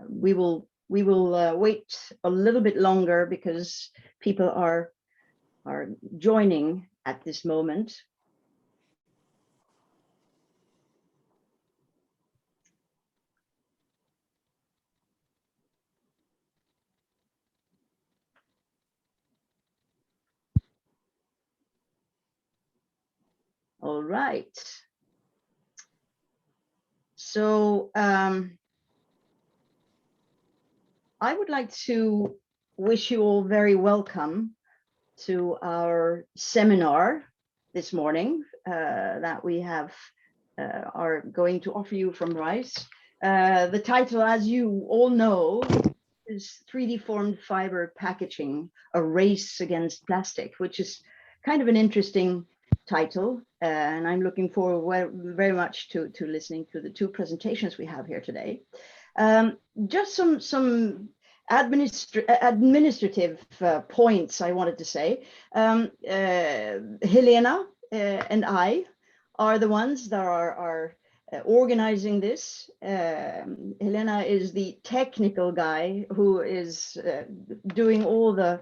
we will wait a little bit longer because people are joining at this moment. All right. So I would like to wish you all very welcome to our seminar this morning that we have are going to offer you from RISE. The title, as you all know, is 3D formed fiber packaging, a race against plastic, which is kind of an interesting title, and I'm looking forward very much to listening to the two presentations we have here today. Just some administrative points I wanted to say. Helena and I are the ones that are organizing this. Helena is the technical guy who is doing all the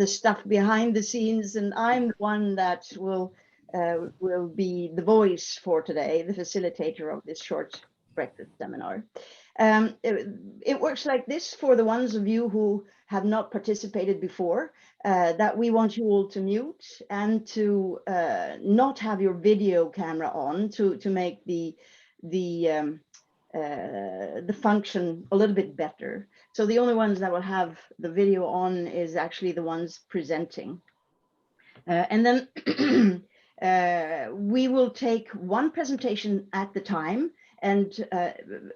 stuff behind the scenes, and I'm the one that will be the voice for today, the facilitator of this short breakfast seminar. It works like this for the ones of you who have not participated before, that we want you all to mute and to not have your video camera on to make the function a little bit better. So the only ones that will have the video on is actually the ones presenting. And then we will take one presentation at the time and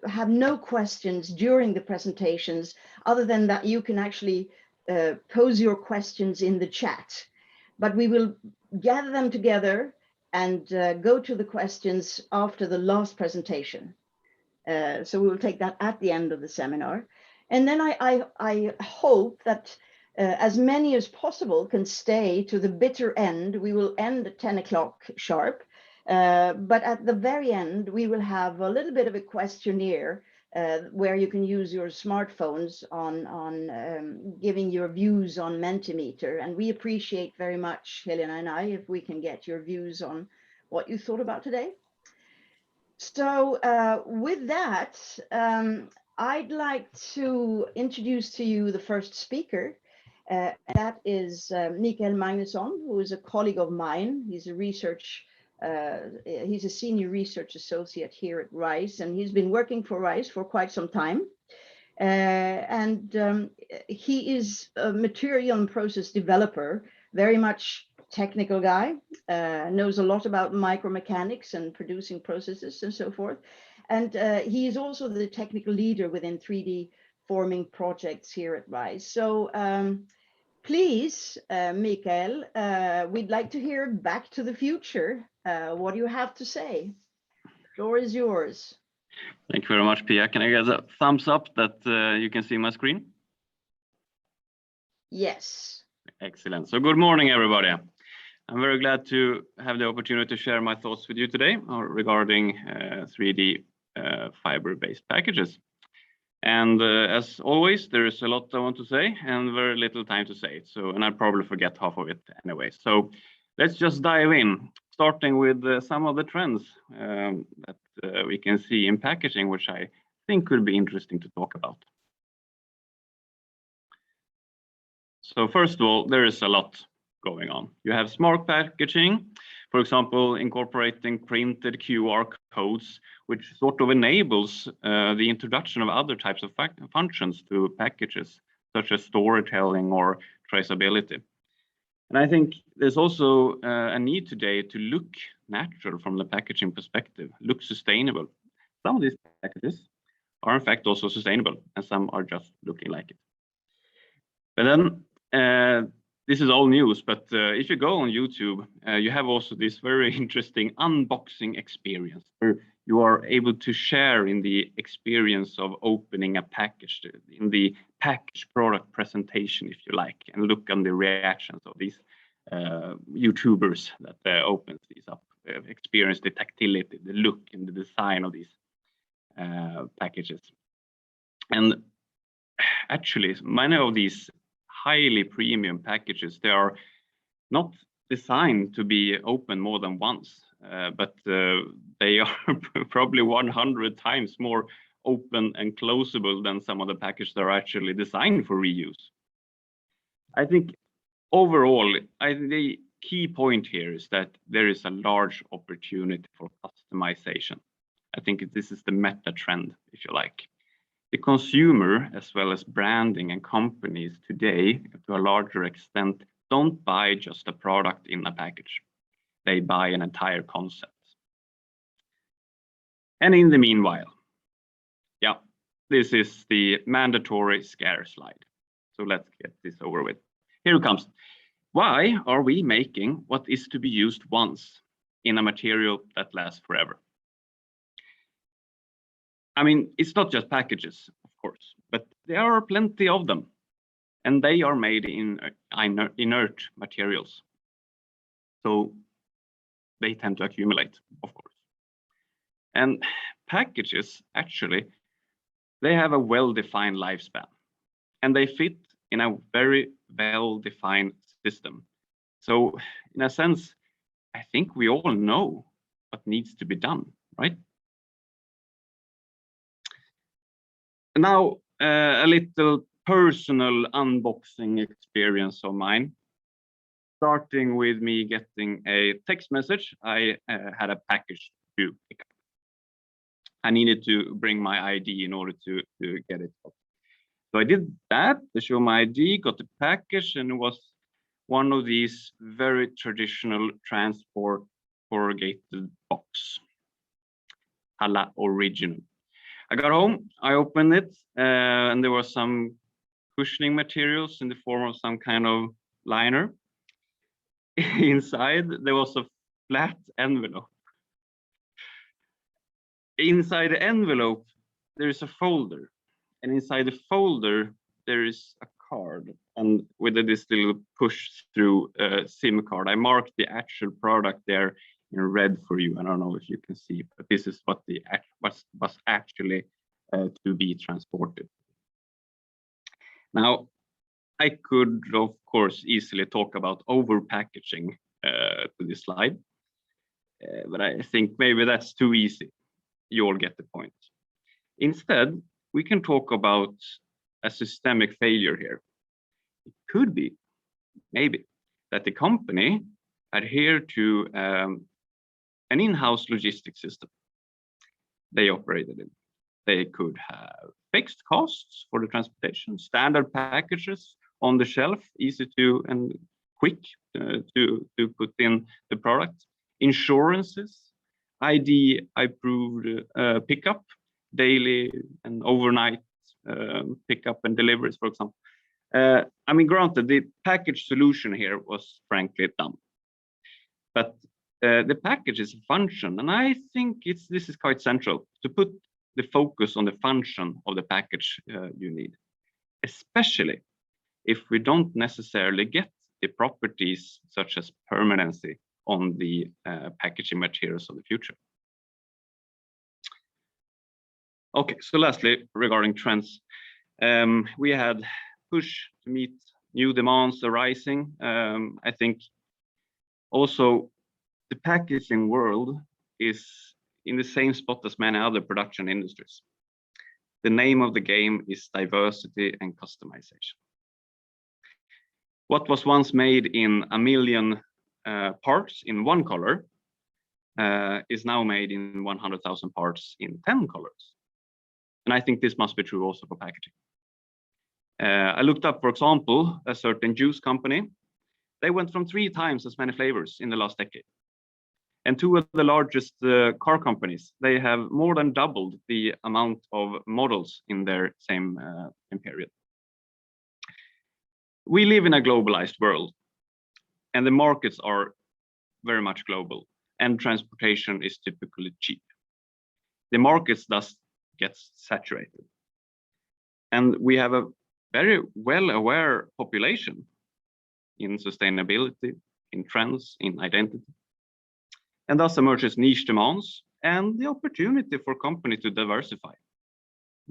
have no questions during the presentations, other than that you can actually pose your questions in the chat. But we will gather them together and go to the questions after the last presentation. So we will take that at the end of the seminar. And then I hope that as many as possible can stay to the bitter end. We will end at 10 o'clock sharp. But at the very end, we will have a little bit of a questionnaire where you can use your smartphones on giving your views on Mentimeter. And we appreciate very much, Helena and I, if we can get your views on what you thought about today. So with that, I'd like to introduce to you the first speaker. That is Mikael Magnusson, who is a colleague of mine. He's a senior research associate here at RISE, and he's been working for RISE for quite some time. He is a material and process developer, very much technical guy, knows a lot about micromechanics and producing processes and so forth. And he is also the technical leader within 3D forming projects here at RISE. So please, Mikael, we'd like to hear Back to the Future. What do you have to say? The floor is yours. Thank you very much, Pia. Can I get a thumbs up that you can see my screen? Yes. Excellent. So good morning, everybody. I'm very glad to have the opportunity to share my thoughts with you today regarding 3D fiber-based packages. And as always, there is a lot I want to say and very little time to say it. So, and I'll probably forget half of it anyway. So let's just dive in, starting with some of the trends that we can see in packaging, which I think will be interesting to talk about. So first of all, there is a lot going on. You have smart packaging, for example, incorporating printed QR codes, which sort of enables the introduction of other types of functions to packages, such as storytelling or traceability. And I think there's also a need today to look natural from the packaging perspective, look sustainable. Some of these packages are in fact also sustainable, and some are just looking like it. But then this is all news, but if you go on YouTube, you have also this very interesting unboxing experience where you are able to share in the experience of opening a package, in the package product presentation, if you like, and look on the reactions of these YouTubers that opens these up. experienced the tactility, the look, and the design of these packages. And actually, many of these highly premium packages, they are not designed to be open more than once, but they are probably 100 times more open and closable than some of the packages that are actually designed for reuse. I think overall, the key point here is that there is a large opportunity for customization. I think this is the meta trend, if you like. The consumer, as well as branding and companies today, to a larger extent, don't buy just a product in a package. They buy an entire concept. And in the meanwhile, yeah, this is the mandatory scare slide. So let's get this over with. Here it comes. Why are we making what is to be used once in a material that lasts forever? I mean, it's not just packages, of course, but there are plenty of them, and they are made in inert materials. So they tend to accumulate, of course. And packages, actually, they have a well-defined lifespan, and they fit in a very well-defined system. So in a sense, I think we all know what needs to be done, right? Now, a little personal unboxing experience of mine, starting with me getting a text message. I had a package to pick up. I needed to bring my ID in order to get it up. So I did that to show my ID, got the package, and it was one of these very traditional transport corrugated box, a la original. I got home, I opened it, and there was some cushioning materials in the form of some kind of liner. Inside, there was a flat envelope. Inside the envelope, there is a folder. And inside the folder, there is a card. And with this little push-through SIM card, I marked the actual product there in red for you. I don't know if you can see, but this is what the was actually to be transported. Now, I could, of course, easily talk about over-packaging to this slide, but I think maybe that's too easy. You all get the point. Instead, we can talk about a systemic failure here. It could be, maybe, that the company adhere to an in-house logistics system they operated in. They could have fixed costs for the transportation, standard packages on the shelf, easy to and quick to put in the product, insurances, ID approved pickup, daily and overnight pickup and deliveries, for example. I mean, granted, the package solution here was frankly dumb, but the package is a function, and I think this is quite central to put the focus on the function of the package you need, especially if we don't necessarily get the properties such as permanency on the packaging materials of the future. Okay, so lastly, regarding trends, we had push to meet new demands arising. I think also the packaging world is in the same spot as many other production industries. The name of the game is diversity and customization. What was once made in 1 million parts in one color is now made in 100,000 parts in 10 colors. And I think this must be true also for packaging. I looked up, for example, a certain juice company. They went from 3 times as many flavors in the last decade. And 2 of the largest car companies, they have more than doubled the amount of models in their same period. We live in a globalized world, and the markets are very much global, and transportation is typically cheap. The markets thus gets saturated. And we have a very well-aware population in sustainability, in trends, in identity. and thus emerges niche demands and the opportunity for company to diversify.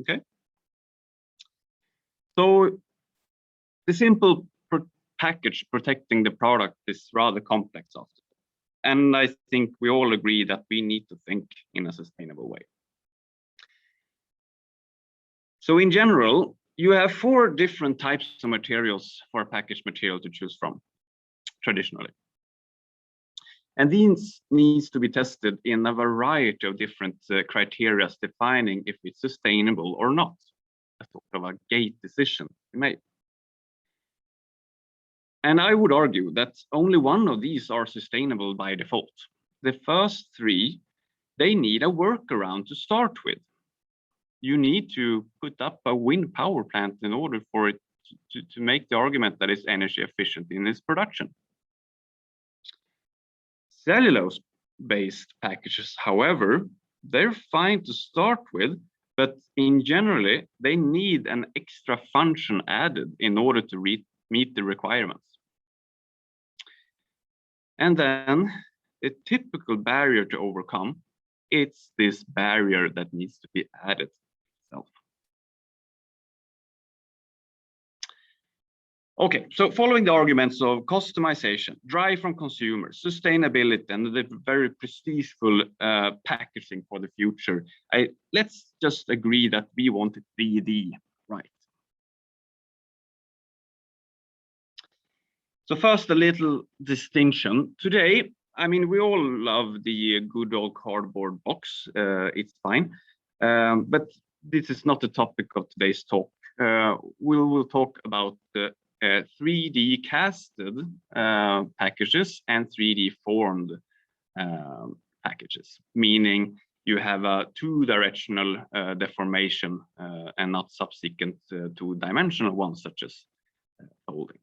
Okay. So the simple package protecting the product is rather complex often. And I think we all agree that we need to think in a sustainable way. So in general, you have 4 different types of materials for a packaged material to choose from traditionally. And these needs to be tested in a variety of different criteria defining if it's sustainable or not. A sort of a gate decision to be made. And I would argue that only one of these are sustainable by default. The first 3, they need a workaround to start with. You need to put up a wind power plant in order for it to make the argument that it's energy efficient in its production. Cellulose-based packages, however, they're fine to start with, but in generally, they need an extra function added in order to meet the requirements. And then the typical barrier to overcome, it's this barrier that needs to be added itself. Okay, so following the arguments of customization, drive from consumers, sustainability, and the very prestigeful packaging for the future, let's just agree that we want 3D right. So first, a little distinction. Today, I mean, we all love the good old cardboard box. It's fine. But this is not the topic of today's talk. We'll talk about the 3D casted packages and 3D formed packages, meaning you have a 2-directional deformation and not subsequent 2-dimensional ones, such as folding.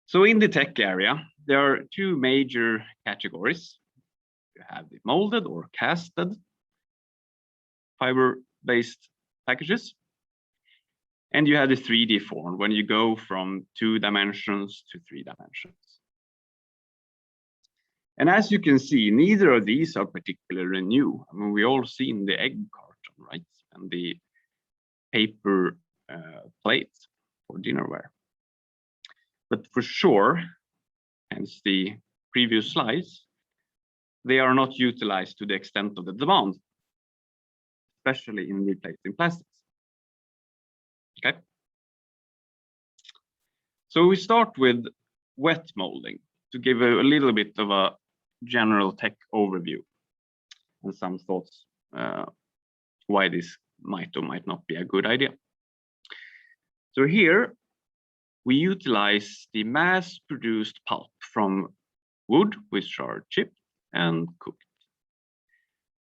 So in the tech area, there are 2 major categories. You have the molded or casted fiber-based packages, and you have the 3D form when you go from 2 dimensions to 3 dimensions. And as you can see, neither of these are particularly new. I mean, we all seen the egg carton, right? And the paper plates for dinnerware. But for sure, hence the previous slides, they are not utilized to the extent of the demand, especially in replacing plastics. Okay. So we start with wet molding to give a little bit of a general tech overview and some thoughts why this might or might not be a good idea. So here we utilize the mass-produced pulp from wood, which are chipped and cooked.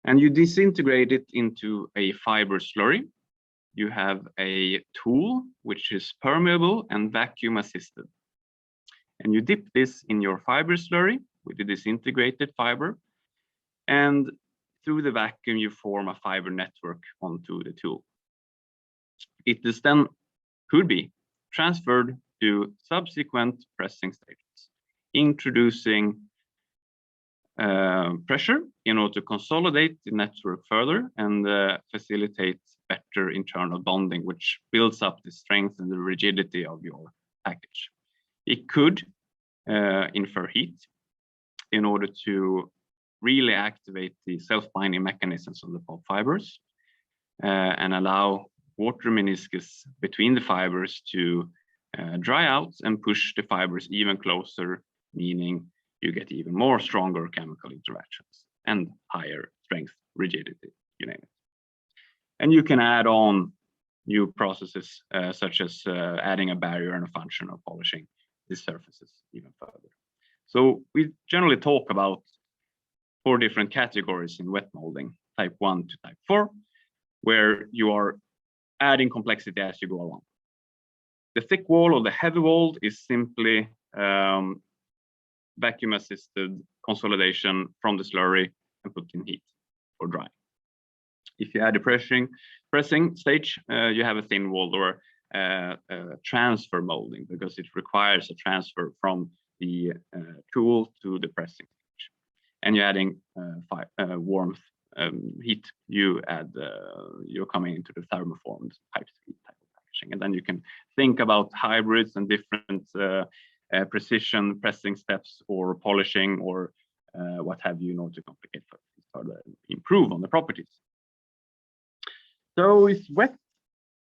And you disintegrate it into a fiber slurry. You have a tool which is permeable and vacuum assisted. And you dip this in your fiber slurry with the disintegrated fiber. And through the vacuum, you form a fiber network onto the tool. It is then could be transferred to subsequent pressing stages, introducing pressure in order to consolidate the network further and facilitate better internal bonding, which builds up the strength and the rigidity of your package. It could infer heat in order to really activate the self-binding mechanisms of the pulp fibers and allow water meniscus between the fibers to dry out and push the fibers even closer, meaning you get even more stronger chemical interactions and higher strength, rigidity, you name it. And you can add on new processes such as adding a barrier and a function of polishing the surfaces even further. So we generally talk about 4 different categories in wet molding, type 1 to type 4, where you are adding complexity as you go along. The thick wall or the heavy wall is simply vacuum assisted consolidation from the slurry and put in heat for drying. If you add a pressing stage, you have a thin wall or transfer molding, because it requires a transfer from the tool to the pressing stage. And you're adding warmth, heat. You're coming into the thermoformed pipe speed type of packaging. And then you can think about hybrids and different precision pressing steps or polishing or what have you, to complicate further, improve on the properties. So is wet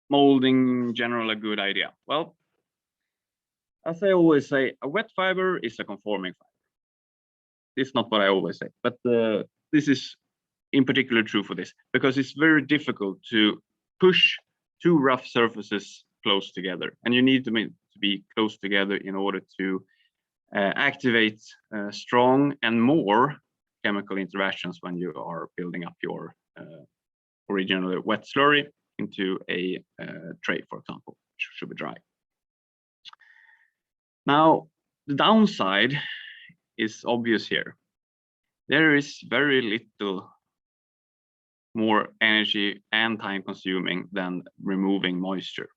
molding in general a good idea? Well, as I always say, a wet fiber is a conforming fiber. This is not what I always say, but this is in particular true for this, because it's very difficult to push two rough surfaces close together, and you need to be close together in order to activate strong and more chemical interactions when you are building up your originally wet slurry into a tray, for example, which should be dry. Now, the downside is obvious here. There is very little more energy and time consuming than removing moisture.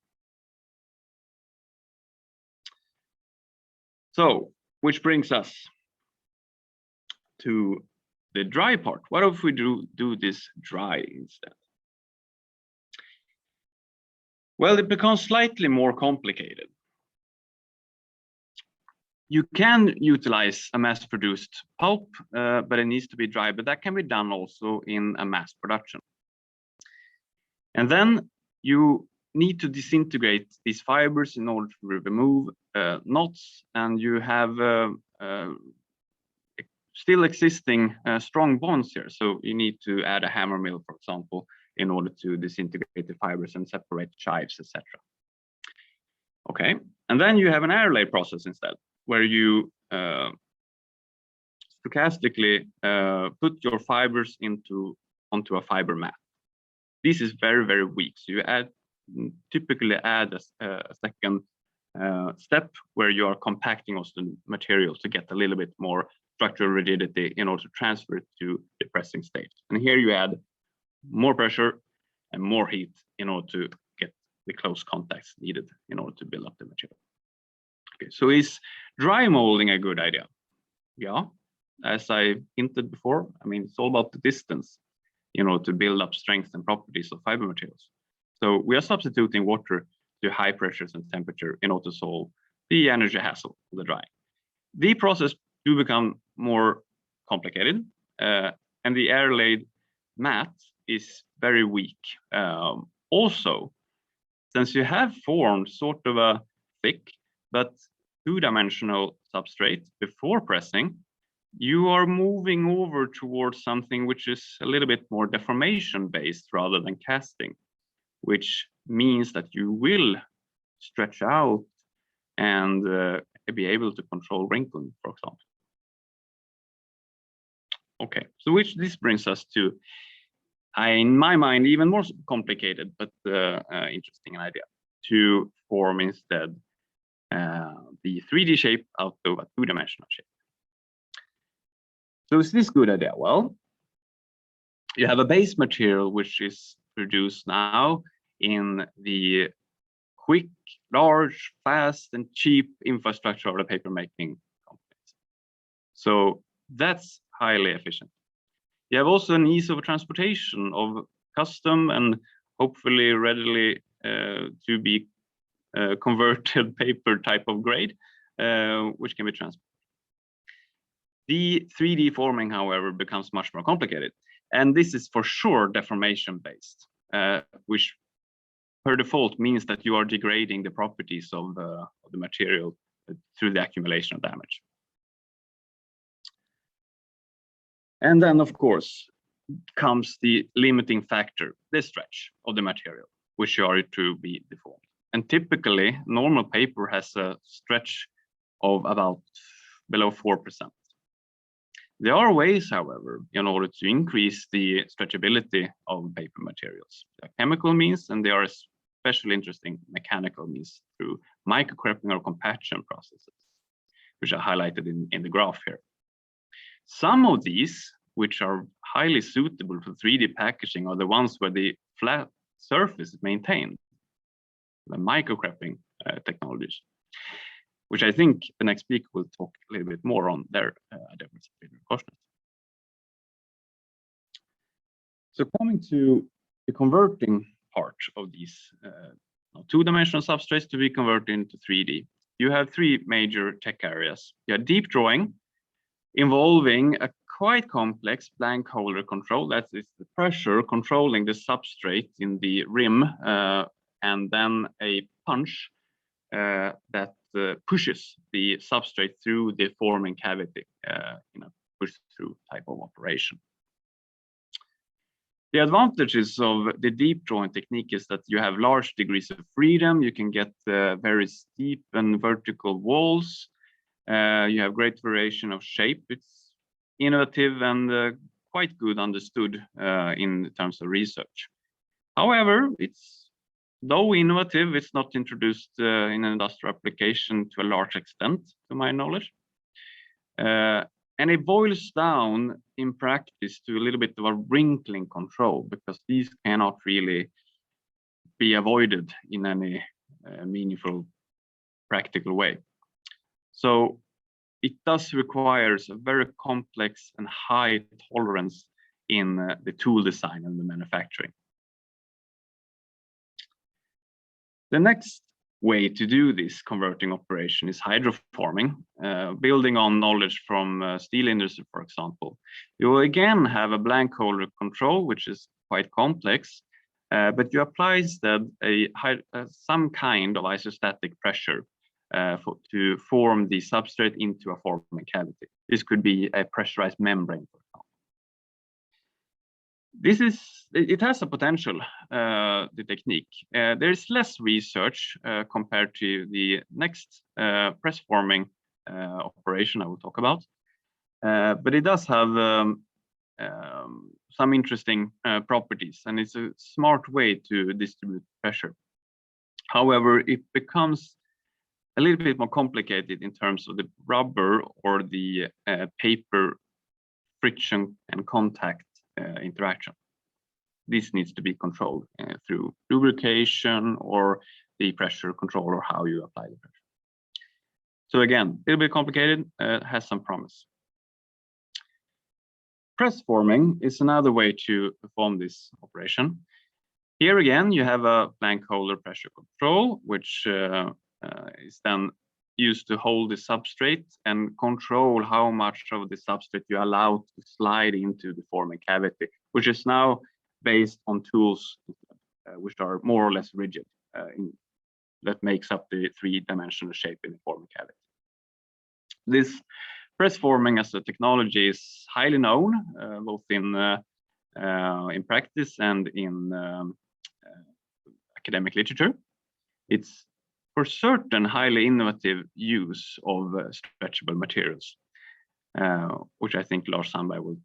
So, which brings us to the dry part. What if we do this dry instead? Well, it becomes slightly more complicated. You can utilize a mass-produced pulp, but it needs to be dry, but that can be done also in a mass production. And then you need to disintegrate these fibers in order to remove knots, and you have still existing strong bonds here. So you need to add a hammer mill, for example, in order to disintegrate the fibers and separate chives, etc. Okay, and then you have an air lay process instead, where you stochastically put your fibers onto a fiber mat. This is very, very weak. So you typically add a second step where you are compacting also the material to get a little bit more structural rigidity in order to transfer it to the pressing stage. And here you add more pressure and more heat in order to get the close contacts needed in order to build up the material. Okay, so is dry molding a good idea? Yeah, as I hinted before, I mean, it's all about the distance, to build up strength and properties of fiber materials. So we are substituting water to high pressures and temperature in order to solve the energy hassle of the drying. The process do become more complicated, and the air-laid mat is very weak. Also, since you have formed sort of a thick but two-dimensional substrate before pressing, you are moving over towards something which is a little bit more deformation-based rather than casting, which means that you will stretch out and be able to control wrinkling, for example. Okay, so this brings us to, in my mind, even more complicated but interesting idea, to form instead the 3D shape out of a two-dimensional shape. So is this a good idea? Well, you have a base material which is produced now in the quick, large, fast, and cheap infrastructure of the paper making companies. So that's highly efficient. You have also an ease of transportation of custom and hopefully readily to be converted paper type of grade, which can be transported. The 3D forming, however, becomes much more complicated. And this is for sure deformation based, which per default means that you are degrading the properties of the material through the accumulation of damage. And then, of course, comes the limiting factor, the stretch of the material, which are to be deformed. And typically, normal paper has a stretch of about below 4%. There are ways, however, in order to increase the stretchability of paper materials. There are chemical means, and there are especially interesting mechanical means through microcrepping or compaction processes, which are highlighted in the graph here. Some of these, which are highly suitable for 3D packaging, are the ones where the flat surface is maintained, the microcrepping technologies. which I think the next speaker will talk a little bit more on their endeavors at BillerudKorsnäs. So coming to the converting part of these two-dimensional substrates to be converted into 3D, you have three major tech areas. You have deep drawing, involving a quite complex blank holder control. That is the pressure controlling the substrate in the rim, and then a punch that pushes the substrate through the forming cavity in a push-through type of operation. The advantages of the deep drawing technique is that you have large degrees of freedom. You can get very steep and vertical walls. You have great variation of shape. It's innovative and quite good understood in terms of research. However, though innovative, it's not introduced in an industrial application to a large extent, to my knowledge. And it boils down in practice to a little bit of a wrinkling control, because these cannot really be avoided in any meaningful, practical way. So it does requires a very complex and high tolerance in the tool design and the manufacturing. The next way to do this converting operation is hydroforming, building on knowledge from steel industry, for example. You will again have a blank holder control, which is quite complex, but you apply instead some kind of isostatic pressure to form the substrate into a forming cavity. This could be a pressurized membrane, for example. It has a potential, the technique. There is less research compared to the next press forming operation I will talk about, but it does have some interesting properties, and it's a smart way to distribute pressure. However, it becomes a little bit more complicated in terms of the rubber or the paper friction and contact interaction. This needs to be controlled through lubrication or the pressure control, or how you apply the pressure. So again, a little bit complicated, has some promise. Press forming is another way to perform this operation. Here again, you have a blank holder pressure control, which is then used to hold the substrate and control how much of the substrate you allow to slide into the forming cavity, which is now based on tools which are more or less rigid, that makes up the three-dimensional shape in the forming cavity. This press forming as a technology is highly known, both in practice and in academic literature. It's for certain highly innovative use of stretchable materials, which I think Lars Sandberg will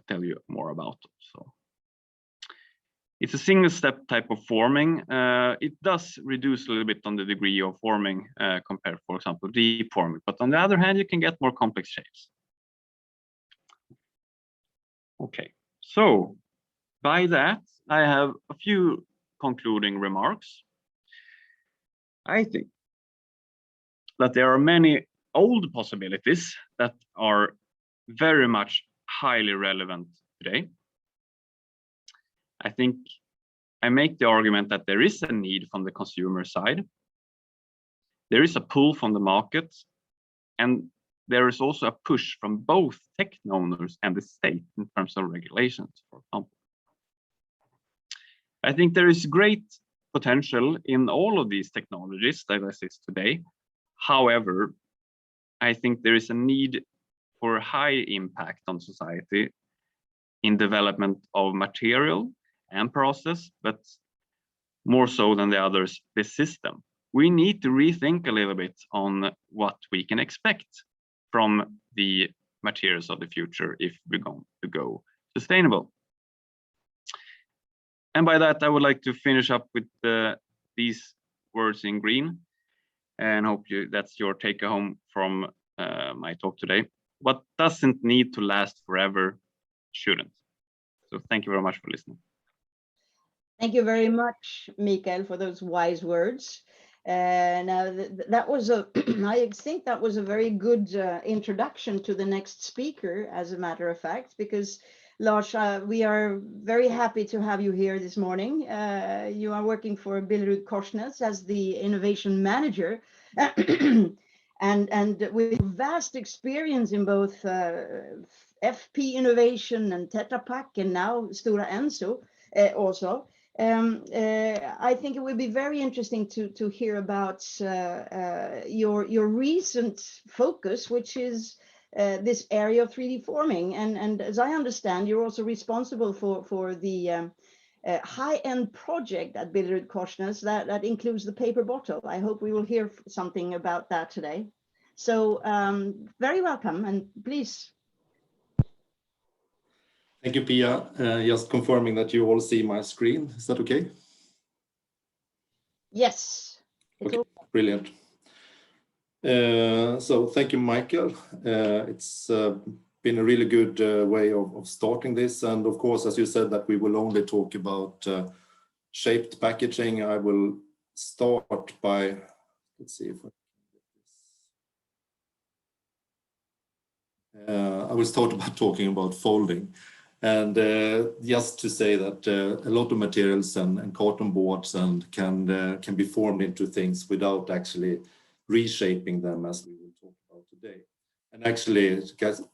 tell you more about. So it's a single step type of forming. It does reduce a little bit on the degree of forming compared, for example, deep forming, but on the other hand, you can get more complex shapes. Okay, so by that, I have a few concluding remarks. I think that there are many old possibilities that are very much highly relevant today. I think I make the argument that there is a need from the consumer side. There is a pull from the market, and there is also a push from both tech owners and the state in terms of regulations, for example. I think there is great potential in all of these technologies that exist today. However, I think there is a need for high impact on society in development of material and process, but more so than the others, the system. We need to rethink a little bit on what we can expect from the materials of the future if we're going to go sustainable. And by that, I would like to finish up with these words in green, and hope that's your take home from my talk today. What doesn't need to last forever shouldn't. So thank you very much for listening. Thank you very much, Mikael, for those wise words. Now that was a, I think that was a very good introduction to the next speaker, as a matter of fact, because Lars, we are very happy to have you here this morning. You are working for BillerudKorsnäs as the innovation manager, and with vast experience in both FP innovation and Tetra Pak, and now Stora Enso also. I think it would be very interesting to hear about your recent focus, which is this area of 3D forming. And as I understand, you're also responsible for the high-end project at BillerudKorsnäs that includes the paper bottle. I hope we will hear something about that today. So very welcome, and please. Thank you, Pia. Just confirming that you all see my screen. Is that okay? Yes. Okay, brilliant. So thank you, Mikael. It's been a really good way of starting this. And of course, as you said, that we will only talk about shaped packaging. I will start by, let's see if I can get this. I will start by talking about folding. And just to say that a lot of materials and carton boards and can be formed into things without actually reshaping them, as we will talk about today. And actually,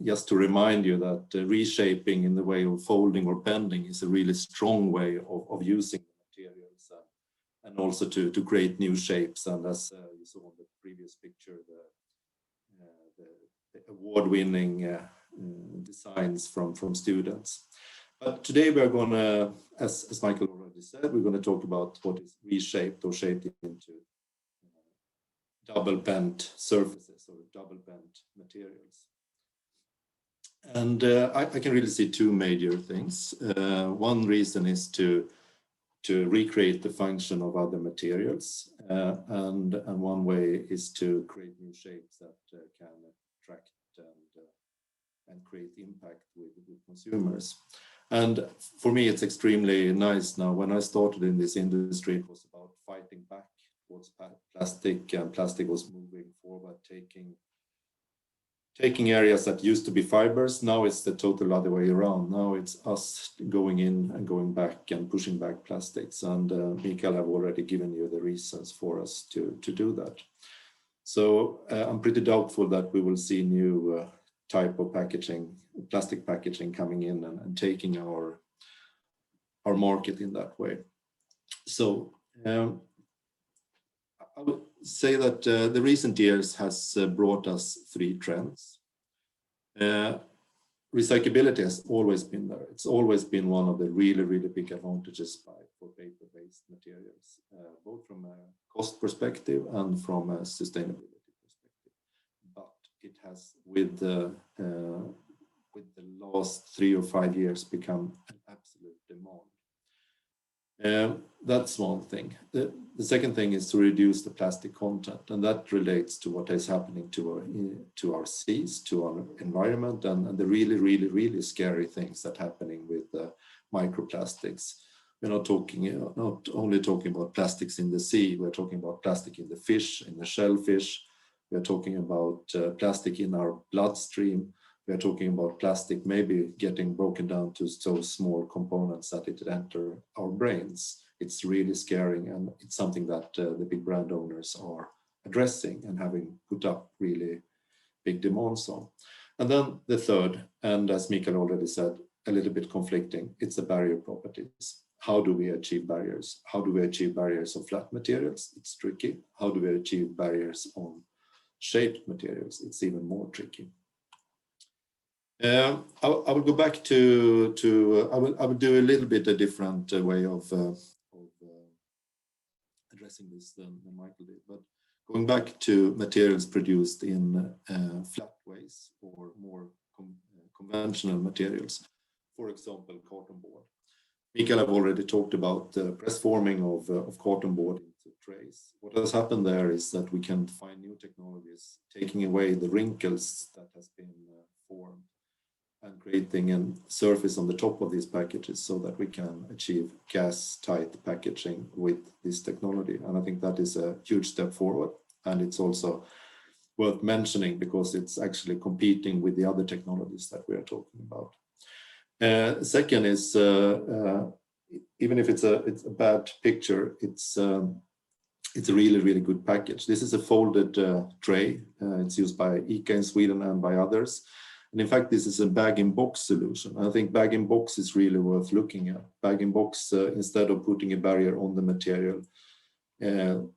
just to remind you that reshaping in the way of folding or bending is a really strong way of using the materials and also to create new shapes. And as you saw in the previous picture, the award-winning designs from students. But today we are going to, as Mikael already said, we're going to talk about what is reshaped or shaped into double bent surfaces or double bent materials. And I can really see two major things. One reason is to recreate the function of other materials, and one way is to create new shapes that can attract and create impact with consumers. And for me, it's extremely nice now. When I started in this industry, it was about fighting back towards plastic, and plastic was moving forward, taking areas that used to be fibers. Now it's the total other way around. Now it's us going in and going back and pushing back plastics. And Mikael have already given you the reasons for us to do that. So I'm pretty doubtful that we will see new type of packaging, plastic packaging coming in and taking our market in that way. So I would say that the recent years has brought us three trends. Recyclability has always been there. It's always been one of the really, really big advantages for paper-based materials, both from a cost perspective and from a sustainability perspective. But it has, with the last 3 or 5 years, become an absolute demand. That's one thing. The second thing is to reduce the plastic content, and that relates to what is happening to our seas, to our environment, and the really, really, really scary things that are happening with microplastics. We're not only talking about plastics in the sea. We're talking about plastic in the fish, in the shellfish. We're talking about plastic in our bloodstream. We're talking about plastic maybe getting broken down to so small components that it enter our brains. It's really scary, and it's something that the big brand owners are addressing and having put up really big demands on. And then the third, and as Mikael already said, a little bit conflicting, it's the barrier properties. How do we achieve barriers? How do we achieve barriers on flat materials? It's tricky. How do we achieve barriers on shaped materials? It's even more tricky. I will go back to I will do a little bit a different way of addressing this than Mikael did, but going back to materials produced in flat ways or more conventional materials, for example, carton board. Mikael have already talked about the press forming of carton board into trays. What has happened there is that we can find new technologies taking away the wrinkles that has been formed and creating a surface on the top of these packages so that we can achieve gas-tight packaging with this technology. And I think that is a huge step forward. And it's also worth mentioning because it's actually competing with the other technologies that we are talking about. Second is, even if it's a bad picture, it's a really, really good package. This is a folded tray. It's used by ICA in Sweden and by others. And in fact, this is a bag-in-box solution. I think bag-in-box is really worth looking at. Bag-in-box, instead of putting a barrier on the material,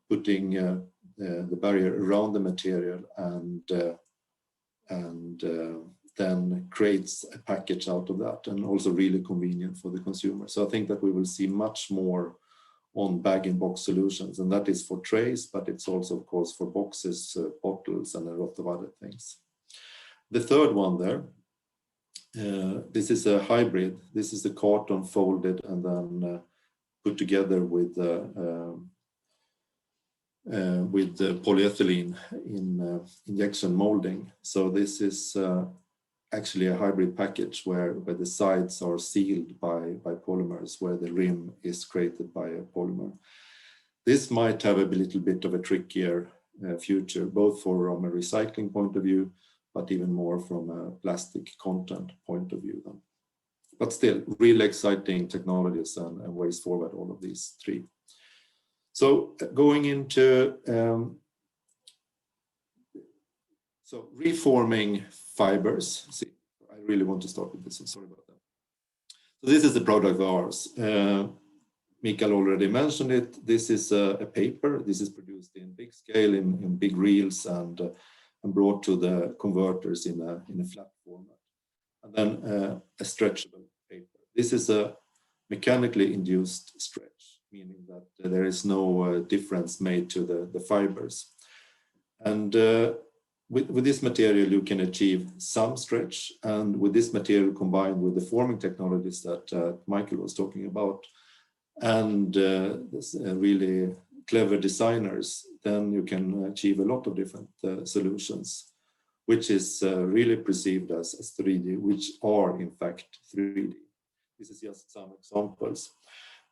putting the barrier around the material and then creates a package out of that, and also really convenient for the consumer. So I think that we will see much more on bag-in-box solutions, and that is for trays, but it's also, of course, for boxes, bottles, and a lot of other things. The third one there, this is a hybrid. This is the carton folded and then put together with polyethylene in injection molding. So this is actually a hybrid package where the sides are sealed by polymers, where the rim is created by a polymer. This might have a little bit of a trickier future, both from a recycling point of view, but even more from a plastic content point of view. But still, really exciting technologies and ways forward, all of these three. So going into reforming fibers. See, I really want to start with this, I'm sorry about that. So this is the product of ours. Mikael already mentioned it. This is a paper. This is produced in big scale, in big reels, and brought to the converters in a flat format. And then a stretchable paper. This is a mechanically induced stretch, meaning that there is no difference made to the fibers. And with this material, you can achieve some stretch. And with this material combined with the forming technologies that Mikael was talking about, and this really clever designers, then you can achieve a lot of different solutions, which is really perceived as 3D, which are in fact 3D. This is just some examples.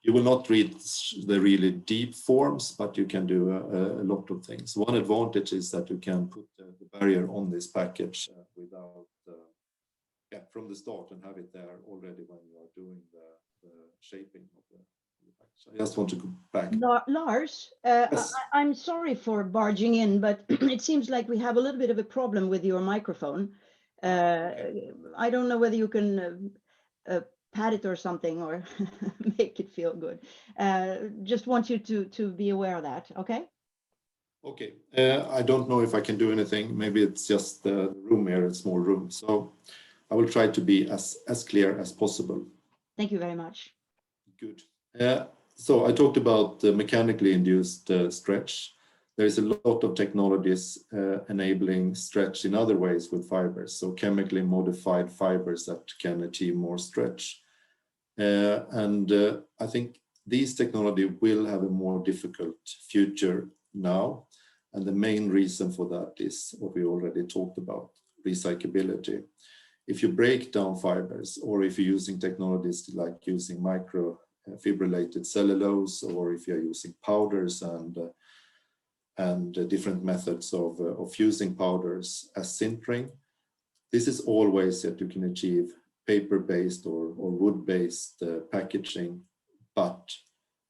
You will not reach the really deep forms, but you can do a lot of things. One advantage is that you can put the barrier on this package without, from the start, and have it there already when you are doing the shaping of the package. I just want to go back. Lars, Yes. I'm sorry for barging in, but it seems like we have a little bit of a problem with your microphone. I don't know whether you can pat it or something, or make it feel good. Just want you to be aware of that, okay? Okay, I don't know if I can do anything. Maybe it's just the room here, a small room. So I will try to be as clear as possible. Thank you very much. Good. So I talked about the mechanically induced stretch. There is a lot of technologies enabling stretch in other ways with fibers. So chemically modified fibers that can achieve more stretch. I think these technologies will have a more difficult future now. And the main reason for that is what we already talked about, recyclability. If you break down fibers, or if you're using technologies like using microfibrillated cellulose, or if you're using powders and different methods of fusing powders as sintering, this is all ways that you can achieve paper-based or wood-based packaging, but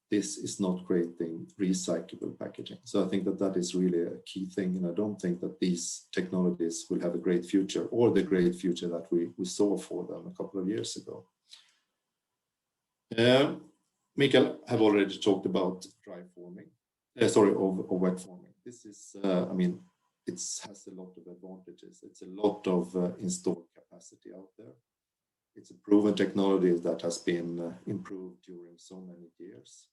this is not creating recyclable packaging. So I think that is really a key thing, and I don't think that these technologies will have a great future, or the great future that we saw for them a couple of years ago. Mikael have already talked about wet forming. This is, I mean, it has a lot of advantages. It's a lot of installed capacity out there. It's a proven technology that has been improved during so many years.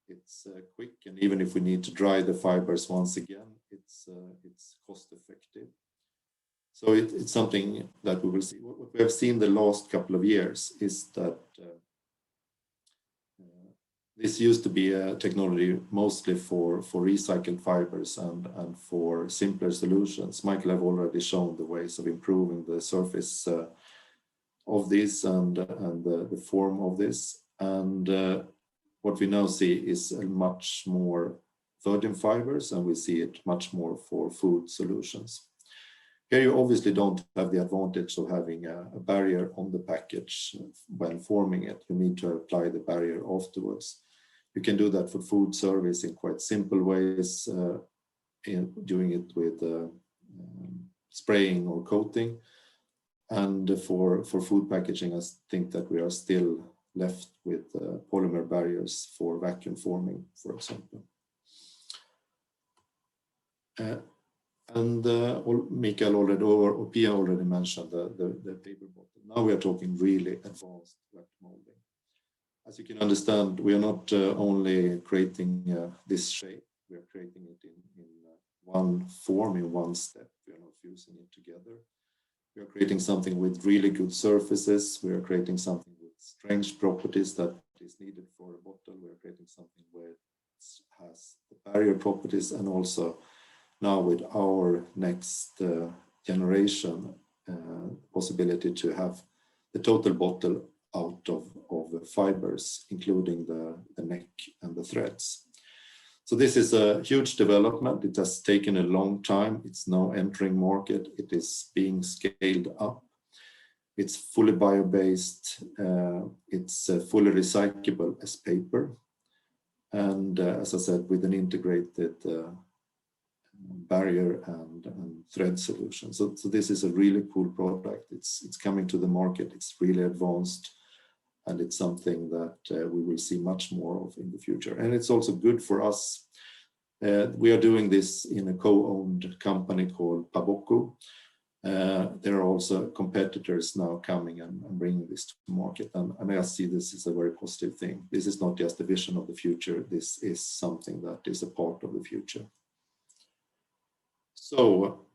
It's quick, and even if we need to dry the fibers once again, it's cost effective. So it's something that we will see. What we have seen the last couple of years is that this used to be a technology mostly for recycled fibers and for simpler solutions. Mikael have already shown the ways of improving the surface of this and the form of this. And what we now see is a much more virgin fibers, and we see it much more for food solutions. Here you obviously don't have the advantage of having a barrier on the package when forming it. You need to apply the barrier afterwards. You can do that for food service in quite simple ways, doing it with spraying or coating. And for food packaging, I think that we are still left with polymer barriers for vacuum forming, for example. And Mikael already, or Pia already mentioned the paper bottle. Now we are talking really advanced wet molding. As you can understand, we are not only creating this shape, we are creating it in one form, in one step. We are not fusing it together. We are creating something with really good surfaces. We are creating something with strength properties that is needed for a bottle. We are creating something where it has the barrier properties, and also now with our next generation possibility to have the total bottle out of fibers, including the neck and the threads. So this is a huge development. It has taken a long time. It's now entering market. It is being scaled up. It's fully bio-based. It's fully recyclable as paper. And as I said, with an integrated barrier and thread solution. So this is a really cool product. It's coming to the market. It's really advanced, and it's something that we will see much more of in the future. And it's also good for us. We are doing this in a co-owned company called Paboco. There are also competitors now coming and bringing this to market. And I see this as a very positive thing. This is not just a vision of the future. This is something that is a part of the future. So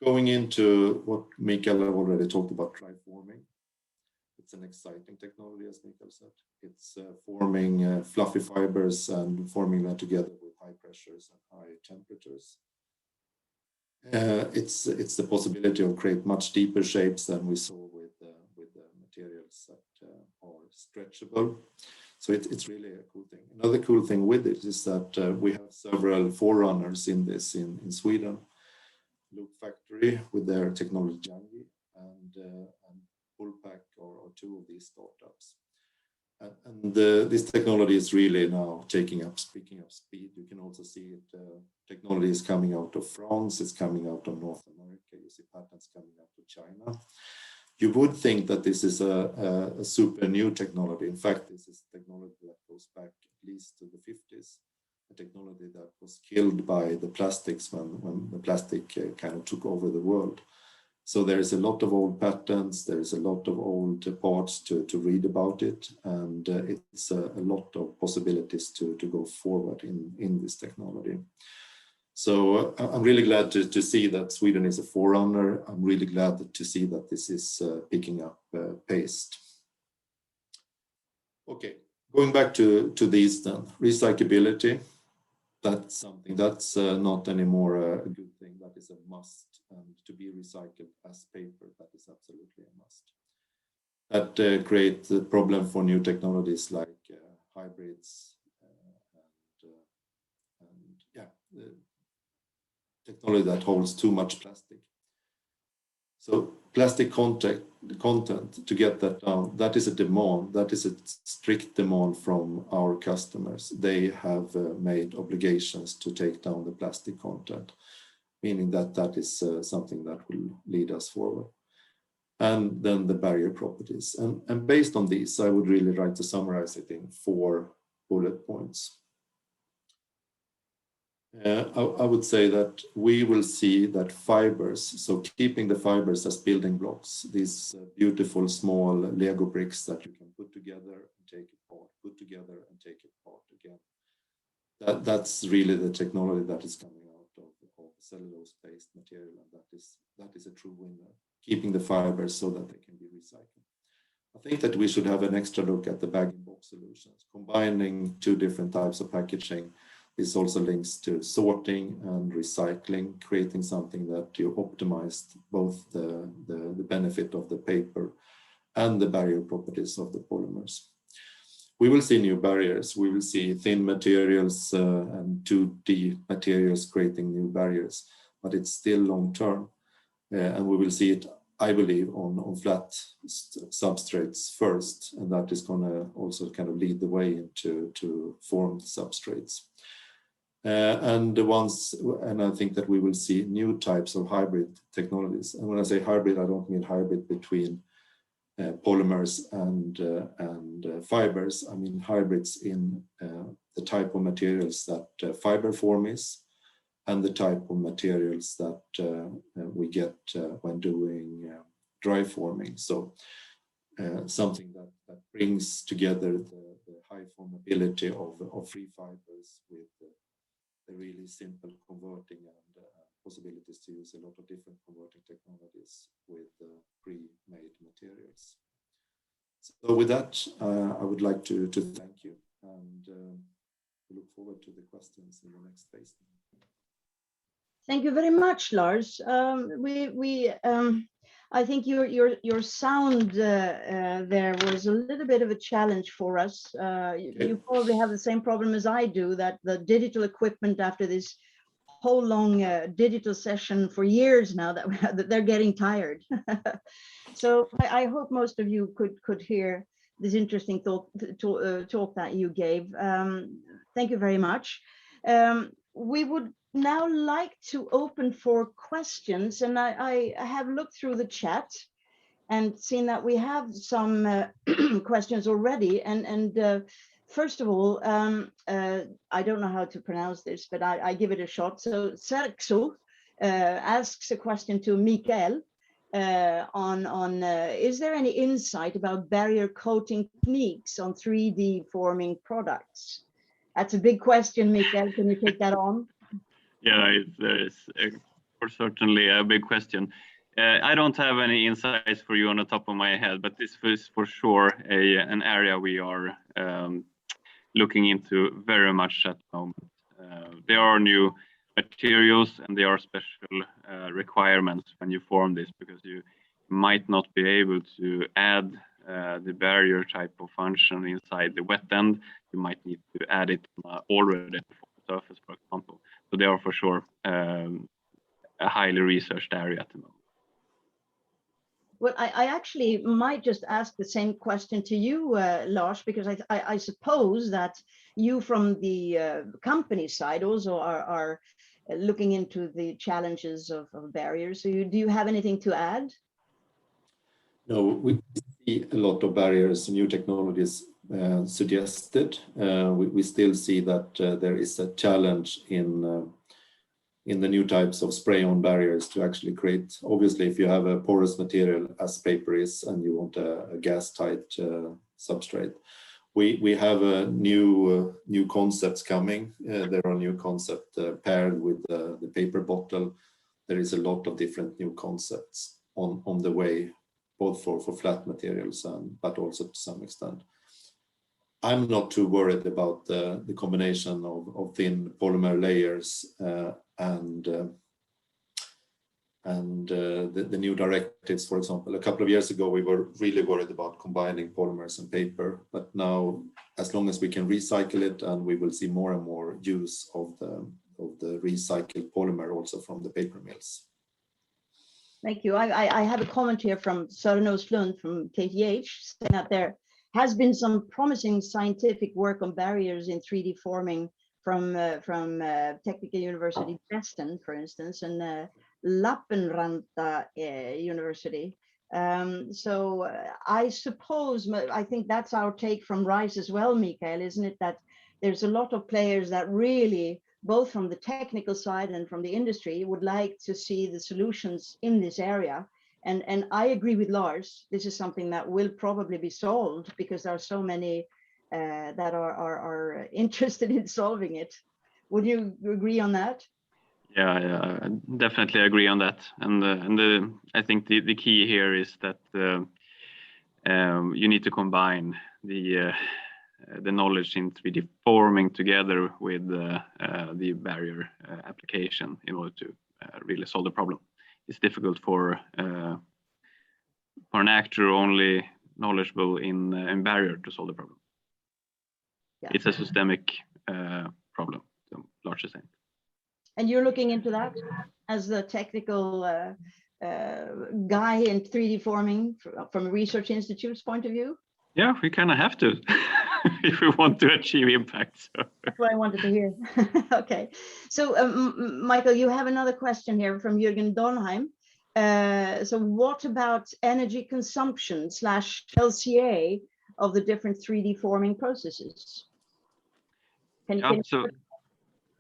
going into what Mikael already talked about, dry forming. It's an exciting technology, as Mikael said. It's forming fluffy fibers and forming them together with high pressures and high temperatures. It's the possibility of create much deeper shapes than we saw with materials that are stretchable. So it's really a cool thing. Another cool thing with it is that we have several forerunners in this in Sweden. Loop Factory with their technology Jangi, and Bullpack or two of these startups. And this technology is really now picking up speed. You can also see it. Technology is coming out of France. It's coming out of North America. You see patents coming out of China. You would think that this is a super new technology. In fact, this is technology that goes back at least to the 50s. A technology that was killed by the plastics when the plastic kind of took over the world. So there is a lot of old patents, there is a lot of old parts to read about it, and it's a lot of possibilities to go forward in this technology. So I'm really glad to see that Sweden is a forerunner. I'm really glad to see that this is picking up pace. Okay, going back to these then, recyclability. That's something that's not anymore a good thing. That is a must, and to be recycled as paper, that is absolutely a must. That creates a problem for new technologies like hybrids and technology that holds too much plastic. So plastic content, to get that down, that is a demand, that is a strict demand from our customers. They have made obligations to take down the plastic content, meaning that that is something that will lead us forward. And then the barrier properties. And based on these, I would really like to summarize it in 4 bullet points. I would say that we will see that fibers, so keeping the fibers as building blocks, these beautiful small Lego bricks that you can put together and take apart, put together and take apart again. That's really the technology that is coming out of cellulose-based material, and that is a true winner, keeping the fibers so that they can be recycled. I think that we should have an extra look at the bag-in-box solutions, combining 2 different types of packaging. This also links to sorting and recycling, creating something that you optimized both the benefit of the paper and the barrier properties of the polymers. We will see new barriers. We will see thin materials and 2D materials creating new barriers, but it's still long term. And we will see it, I believe, on flat substrates first, and that is going to also kind of lead the way into formed substrates. And I think that we will see new types of hybrid technologies. And when I say hybrid, I don't mean hybrid between polymers and fibers. I mean hybrids in the type of materials that fiber form is, and the type of materials that we get when doing dry forming. So something that brings together the high formability of free fibers with the really simple converting and possibilities to use a lot of different converting technologies with pre-made materials. So with that, I would like to thank you, and look forward to the questions in the next phase. Thank you very much, Lars. I think your sound there was a little bit of a challenge for us. You probably have the same problem as I do, that the digital equipment after this whole long digital session for years now, that they're getting tired. So I hope most of you could hear this interesting talk that you gave. Thank you very much. We would now like to open for questions, and I have looked through the chat and seen that we have some questions already. And first of all, I don't know how to pronounce this, but I give it a shot. So Serxo asks a question to Mikael on is there any insight about barrier coating techniques on 3D forming products? That's a big question, Mikael. Can you take that on? Yeah, it's certainly a big question. I don't have any insights for you on the top of my head, but this is for sure an area we are looking into very much at the moment. There are new materials and there are special requirements when you form this, because you might not be able to add the barrier type of function inside the wet end. You might need to add it already on the surface, for example. So they are for sure a highly researched area at the moment. Well, I actually might just ask the same question to you, Lars, because I suppose that you from the company side also are looking into the challenges of barriers. So do you have anything to add? No, we see a lot of barriers, new technologies suggested. We still see that there is a challenge in the new types of spray-on barriers to actually create. Obviously, if you have a porous material as paper is, and you want a gas-tight substrate, we have new concepts coming. There are new concepts paired with the paper bottle. There is a lot of different new concepts on the way, both for flat materials but also to some extent. I'm not too worried about the combination of thin polymer layers and the new directives. For example, a couple of years ago, we were really worried about combining polymers and paper, but now, as long as we can recycle it, and we will see more and more use of the recycled polymer also from the paper mills. Thank you. I have a comment here from Søren Åslund from KTH saying that there has been some promising scientific work on barriers in 3D forming from Technical University Dresden, for instance, and Lappenranta University. So I suppose, I think that's our take from RISE as well, Mikael, isn't it? That there's a lot of players that really, both from the technical side and from the industry, would like to see the solutions in this area. And I agree with Lars, this is something that will probably be solved because there are so many that are interested in solving it. Would you agree on that? Yeah, I definitely agree on that. And I think the key here is that you need to combine the knowledge in 3D forming together with the barrier application in order to really solve the problem. It's difficult for an actor only knowledgeable in barrier to solve the problem. Yeah. It's a systemic problem to a large extent. And you're looking into that as the technical guy in 3D forming from a research institute's point of view? Yeah, we kind of have to if we want to achieve impact. So. That's what I wanted to hear. Okay. So, Mikael, you have another question here from Jürgen Dornheim. So what about energy consumption / LCA of the different 3D forming processes?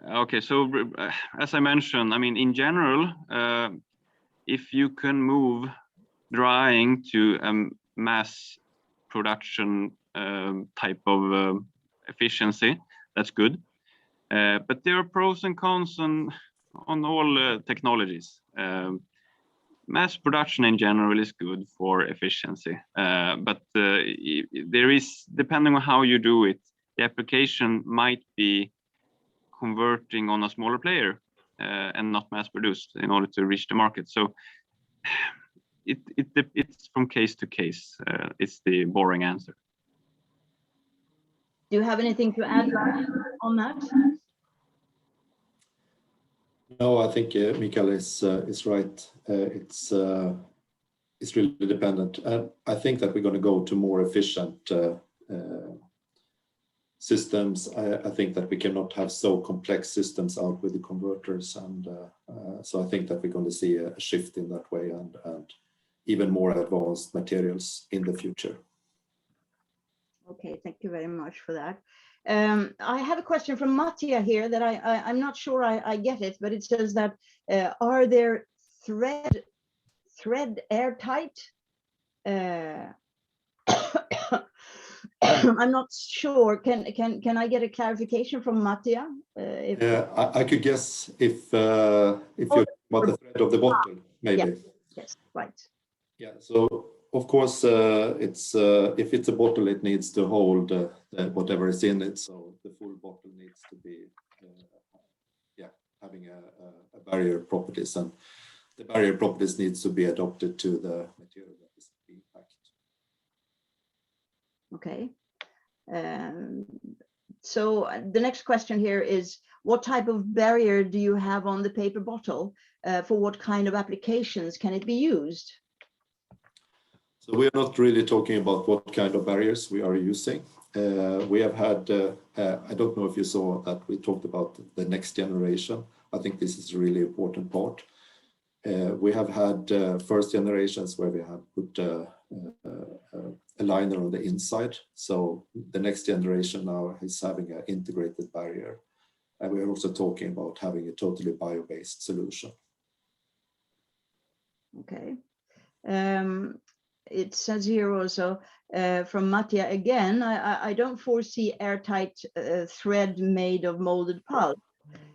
Okay, so as I mentioned, I mean, in general, if you can move drying to a mass production type of efficiency, that's good. But there are pros and cons on all technologies. Mass production in general is good for efficiency, but there is, depending on how you do it, the application might be converting on a smaller player and not mass produced in order to reach the market. So it's from case to case. It's the boring answer. Do you have anything to add on that? No, I think Mikael is right. It's really dependent. And I think that we're going to go to more efficient systems. I think that we cannot have so complex systems out with the converters, and so I think that we're going to see a shift in that way, and even more advanced materials in the future. Okay, thank you very much for that. I have a question from Mattia here that I'm not sure I get it, but it says that are there thread airtight? I'm not sure. Can I get a clarification from Mattia? I could guess if you're about the thread of the bottle, maybe. Yeah. Yes, right. Yeah. So of course, it's if it's a bottle, it needs to hold whatever is in it. So the full bottle needs to be, having a barrier properties, and the barrier properties needs to be adopted to the material that is being packed. Okay. So the next question here is, what type of barrier do you have on the paper bottle? For what kind of applications can it be used? So we are not really talking about what kind of barriers we are using. We have had, I don't know if you saw that we talked about the next generation. I think this is a really important part. We have had first generations where we have put a liner on the inside. So the next generation now is having an integrated barrier. And we're also talking about having a totally bio-based solution. Okay. It says here also from Mattia again, I don't foresee airtight thread made of molded pulp,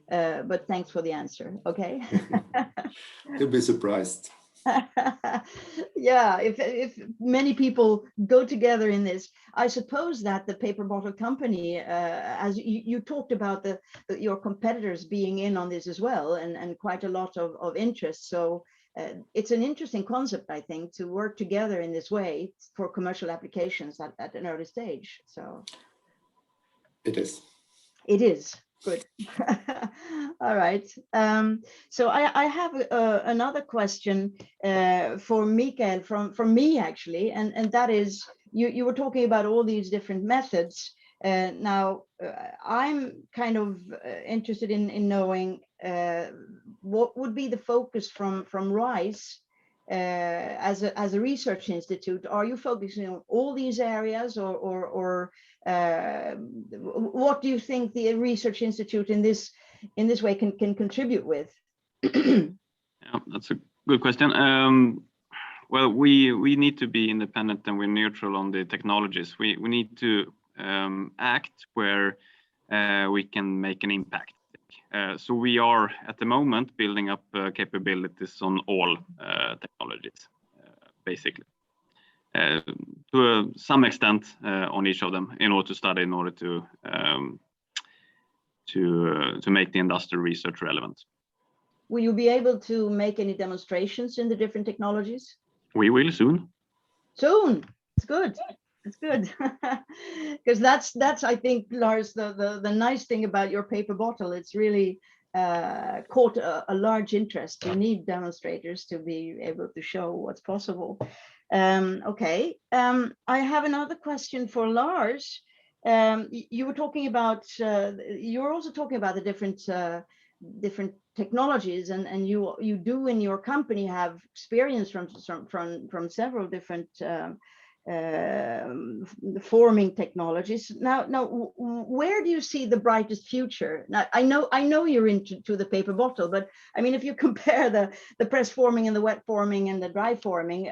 but thanks for the answer. Okay. You'll be surprised. Yeah, if many people go together in this, I suppose that the paper bottle company, as you talked about your competitors being in on this as well, and quite a lot of interest. So it's an interesting concept, I think, to work together in this way for commercial applications at an early stage. So it is. It is. Good. All right. So I have another question for Mikael from me, actually, and that is, you were talking about all these different methods. Now, I'm kind of interested in knowing what would be the focus from RISE as a research institute. Are you focusing on all these areas, or what do you think the research institute in this way can contribute with? Yeah, that's a good question. Well, we need to be independent, and we're neutral on the technologies. We need to act where we can make an impact. So we are at the moment building up capabilities on all technologies, basically, to some extent on each of them, in order to study, in order to make the industrial research relevant. Will you be able to make any demonstrations in the different technologies? We will soon. Soon. good. It's good. Because that's I think, Lars, the nice thing about your paper bottle. It's really caught a large interest. You need demonstrators to be able to show what's possible. Okay. I have another question for Lars. You were talking about, you were also talking about the different technologies, and you do in your company have experience from several different forming technologies. Now, where do you see the brightest future? Now, I know you're into the paper bottle, but I mean, if you compare the press forming and the wet forming and the dry forming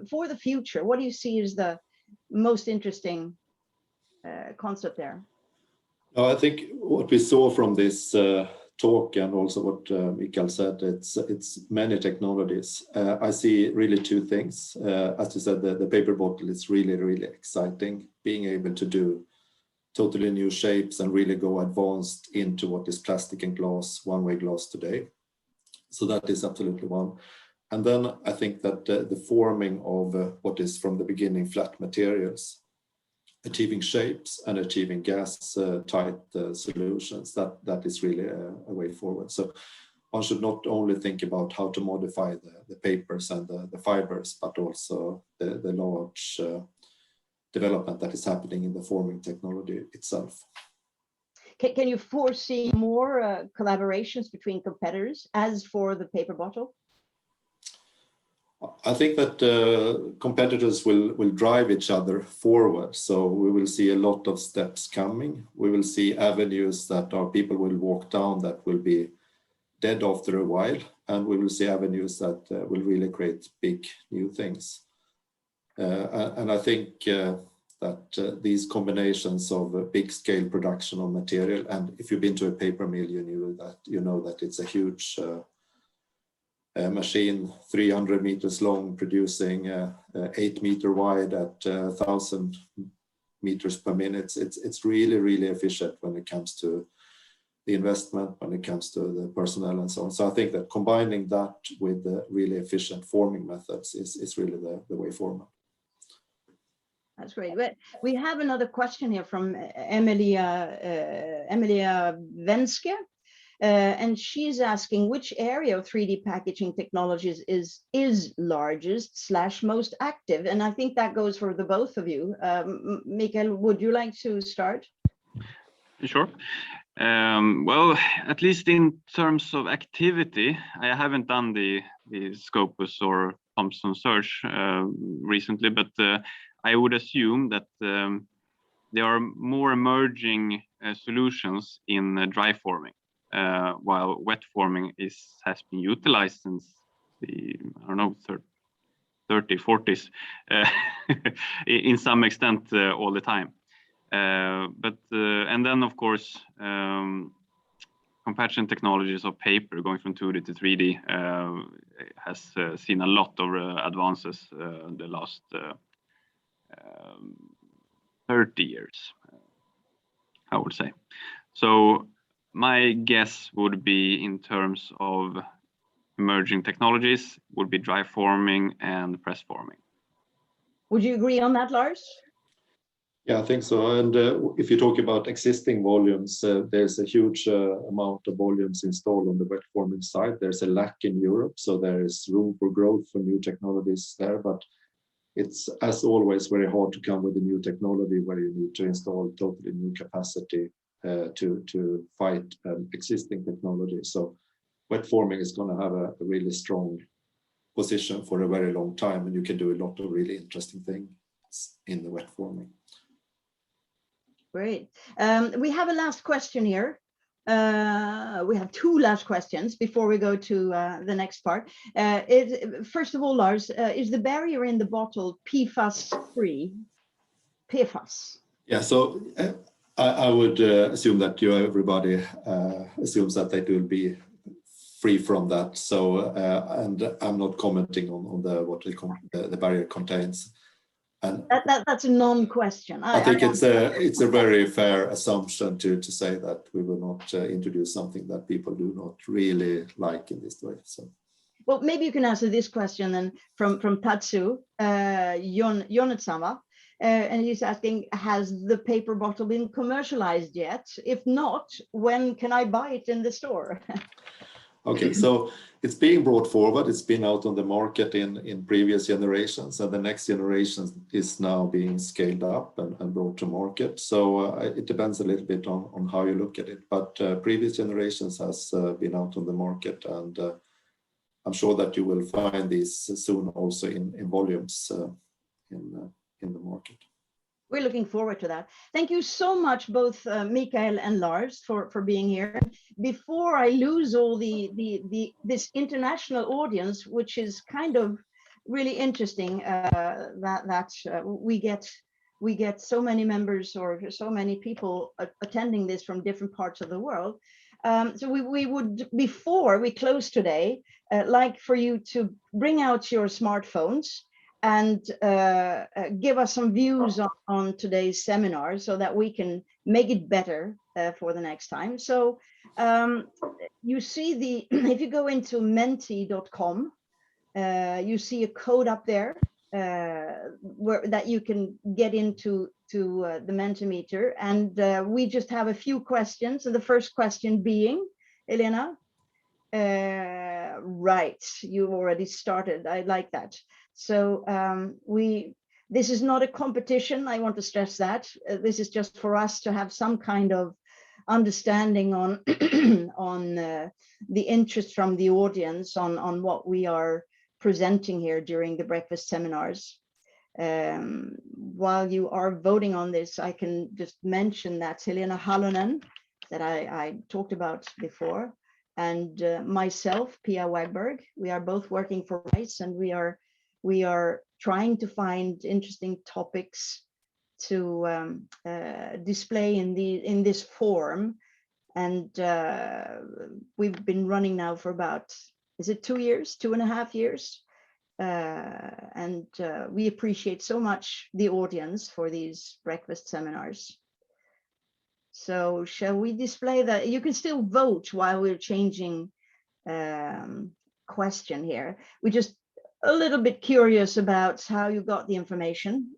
for the future, what do you see as the most interesting concept there? No, I think what we saw from this talk and also what Mikael said, it's many technologies. I see really two things. As you said, the paper bottle is really, really exciting, being able to do totally new shapes and really go advanced into what is plastic and glass, one-way glass today. So that is absolutely one. And then I think that the forming of what is from the beginning flat materials, achieving shapes and achieving gas tight solutions, that is really a way forward. So one should not only think about how to modify the papers and the fibers, but also the large development that is happening in the forming technology itself. Can you foresee more collaborations between competitors as for the paper bottle? I think that competitors will drive each other forward. So we will see a lot of steps coming. We will see avenues that our people will walk down that will be dead after a while. And we will see avenues that will really create big new things. And I think that these combinations of big scale production of material, and if you've been to a paper mill, you know that it's a huge machine, 300 meters long, producing 8 meter wide at 1,000 meters per minute. It's really, really efficient when it comes to the investment, when it comes to the personnel and so on. So I think that combining that with the really efficient forming methods is really the way forward. That's great. We have another question here from Emilia Venske. And she's asking which area of 3D packaging technologies is largest / most active. And I think that goes for the both of you. Mikael, would you like to start? Sure. Well, at least in terms of activity, I haven't done the Scopus or Thomson search recently, but I would assume that there are more emerging solutions in dry forming. While wet forming has been utilized since the 30s, 40s in some extent all the time. And then of course compaction technologies of paper going from 2D to 3D has seen a lot of advances the last 30 years, I would say. So my guess would be, in terms of emerging technologies, would be dry forming and press forming. Would you agree on that, Lars? Yeah, I think so. And if you talk about existing volumes, there's a huge amount of volumes installed on the wet forming side. There's a lack in Europe, so there is room for growth for new technologies there. But it's, as always, very hard to come with a new technology where you need to install totally new capacity to fight existing technology. So wet forming is going to have a really strong position for a very long time, and you can do a lot of really interesting things in the wet forming. Great. We have a last question here. We have two last questions before we go to the next part. First of all, Lars, is the barrier in the bottle PFAS free? PFAS. Yeah, so I would assume that everybody assumes that they will be free from that. So, and I'm not commenting on what the barrier contains. And that's a non-question. I think it's a very fair assumption to say that we will not introduce something that people do not really like in this way. So Well, maybe you can answer this question then from Tatsu Yonetsama. And he's asking, has the paper bottle been commercialized yet? If not, when can I buy it in the store? Okay, so it's being brought forward. It's been out on the market in previous generations, and the next generation is now being scaled up and brought to market. So it depends a little bit on how you look at it. But previous generations has been out on the market, and I'm sure that you will find these soon also in volumes in the market. We're looking forward to that. Thank you so much, both Mikael and Lars, for being here. Before I lose all this international audience, which is kind of really interesting, that we get so many members or so many people attending this from different parts of the world. So we would, before we close today, like for you to bring out your smartphones and give us some views on today's seminar so that we can make it better for the next time. So you see if you go into menti.com, you see a code up there that you can get into the Mentimeter. And we just have a few questions. And the first question being, Elena, right, you already started. I like that. So this is not a competition. I want to stress that. This is just for us to have some kind of understanding on on the interest from the audience on what we are presenting here during the breakfast seminars. While you are voting on this, I can just mention that Helena Hallonen, that I talked about before, and myself, Pia Wagberg, we are both working for RISE, and we are trying to find interesting topics to display in this form. And we've been running now for about, is it 2 years, 2.5 years? And we appreciate so much the audience for these breakfast seminars. So shall we display that? You can still vote while we're changing question here. We're just a little bit curious about how you got the information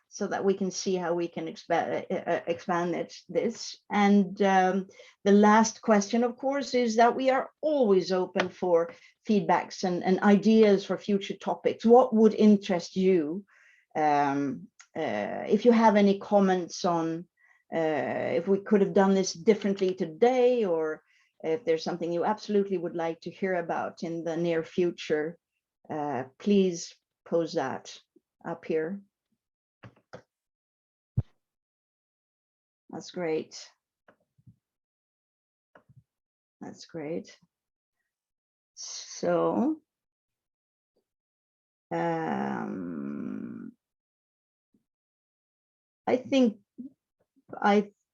so that we can see how we can expand this. And the last question, of course, is that we are always open for feedbacks and ideas for future topics. What would interest you? If you have any comments on if we could have done this differently today, or if there's something you absolutely would like to hear about in the near future, please pose that up here. That's great. That's great. So I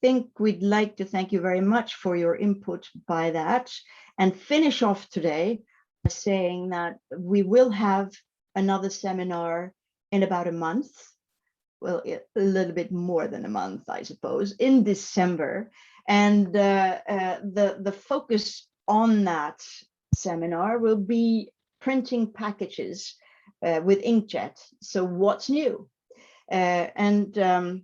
think we'd like to thank you very much for your input by that, and finish off today by saying that we will have another seminar in about a month. Well, a little bit more than a month, I suppose, in December. And the focus on that seminar will be printing packages with inkjet. So what's new? Again,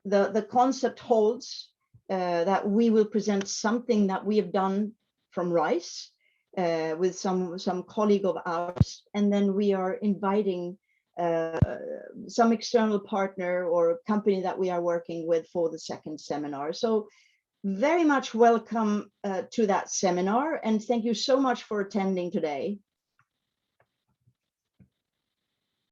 the concept holds that we will present something that we have done from RISE with some colleague of ours, and then we are inviting some external partner or company that we are working with for the second seminar. So very much welcome to that seminar, and thank you so much for attending today.